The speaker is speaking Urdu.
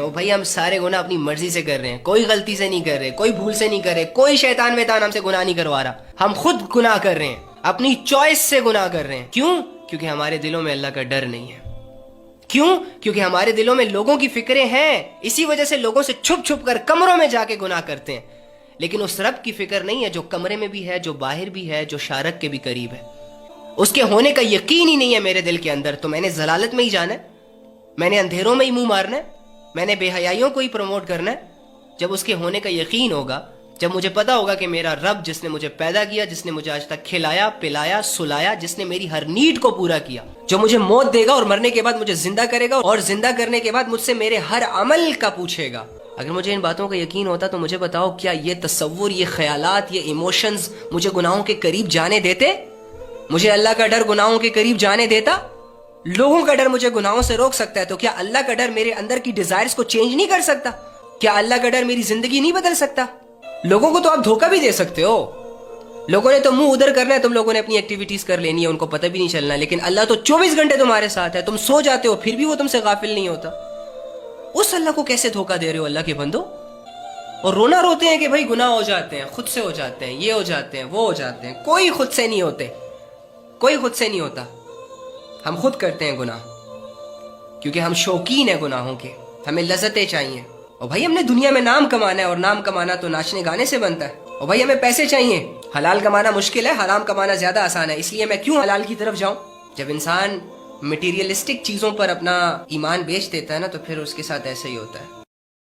بھائی ہم سارے گناہ اپنی مرضی سے کر رہے ہیں، کوئی غلطی سے نہیں کر رہے، کوئی بھول سے نہیں کر رہے، کوئی شیطان ویتان ہم سے گناہ نہیں کروا رہا، ہم خود گناہ کر رہے ہیں، اپنی چوائس سے گناہ کر رہے ہیں۔ کیوں؟ کیونکہ ہمارے دلوں میں اللہ کا ڈر نہیں ہے۔ کیوں؟ کیونکہ ہمارے دلوں میں لوگوں کی فکریں ہیں، اسی وجہ سے لوگوں سے چھپ چھپ کر کمروں میں جا کے گناہ کرتے ہیں، لیکن اس رب کی فکر نہیں ہے جو کمرے میں بھی ہے، جو باہر بھی ہے، جو شارک کے بھی قریب ہے۔ اس کے ہونے کا یقین ہی نہیں ہے میرے دل کے اندر، تو میں نے ضلالت میں ہی جانا ہے، میں نے اندھیروں میں ہی منہ مارنا ہے، میں نے بے حیائیوں کو ہی پروموٹ کرنا ہے۔ جب اس کے ہونے کا یقین ہوگا، جب مجھے پتا ہوگا کہ میرا رب جس نے مجھے پیدا کیا، جس نے مجھے آج تک کھلایا پلایا سلایا، جس نے میری ہر نیڈ کو پورا کیا، جو مجھے موت دے گا اور مرنے کے بعد مجھے زندہ کرے گا، اور زندہ کرنے کے بعد مجھ سے میرے ہر عمل کا پوچھے گا، اگر مجھے ان باتوں کا یقین ہوتا تو مجھے بتاؤ کیا یہ تصور، یہ خیالات، یہ ایموشنز مجھے گناہوں کے قریب جانے دیتے؟ مجھے اللہ کا ڈر گناہوں کے قریب جانے دیتا؟ لوگوں کا ڈر مجھے گناہوں سے روک سکتا ہے، تو کیا اللہ کا ڈر میرے اندر کی ڈیزائرز کو چینج نہیں کر سکتا؟ کیا اللہ کا ڈر میری زندگی نہیں بدل سکتا؟ لوگوں کو تو آپ دھوکہ بھی دے سکتے ہو، لوگوں نے تو منہ ادھر کرنا ہے، تم لوگوں نے اپنی ایکٹیویٹیز کر لینی ہے، ان کو پتہ بھی نہیں چلنا، لیکن اللہ تو 24 گھنٹے تمہارے ساتھ ہے، تم سو جاتے ہو پھر بھی وہ تم سے غافل نہیں ہوتا۔ اس اللہ کو کیسے دھوکہ دے رہے ہو اللہ کے بندو؟ اور رونا روتے ہیں کہ بھائی گناہ ہو جاتے ہیں، خود سے ہو جاتے ہیں، یہ ہو جاتے ہیں، وہ ہو جاتے ہیں۔ کوئی خود سے نہیں ہوتے، کوئی خود سے نہیں ہوتا، ہم خود کرتے ہیں گناہ، کیونکہ ہم شوقین ہیں گناہوں کے، ہمیں لذتیں چاہیے۔ اور بھائی ہم نے دنیا میں نام کمانا ہے، اور نام کمانا تو ناچنے گانے سے بنتا ہے۔ اور بھائی ہمیں پیسے چاہیے، حلال کمانا مشکل ہے، حرام کمانا زیادہ آسان ہے، اس لیے میں کیوں حلال کی طرف جاؤں؟ جب انسان مٹیریلسٹک چیزوں پر اپنا ایمان بیچ دیتا ہے نا، تو پھر اس کے ساتھ ایسا ہی ہوتا ہے۔